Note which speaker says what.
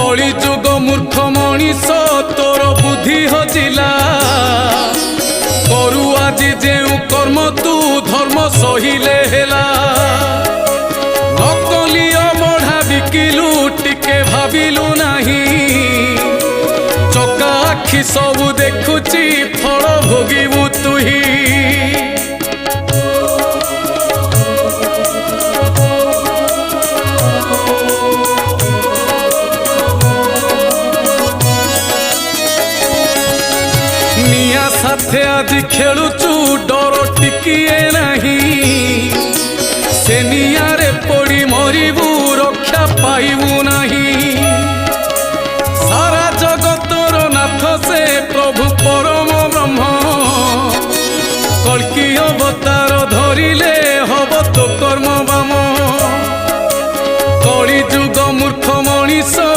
Speaker 1: कली जुग मूर्ख मनीष तोर बुद्धि हजिला करू आज जेउ कर्म तू धर्म सहिले हेला नकली अमढ़ा बिकिलु टिके भाविलु नाही चका आखि सबु देखुची फल भोगिबु तुही साथे आज खेलुचु डर टिकिए नहीं से नियारे पड़ी मरिबू रक्षा पाइबू नहीं सारा जगतर नाथ से प्रभु परम ब्रह्म कल्कि अवतार धरिले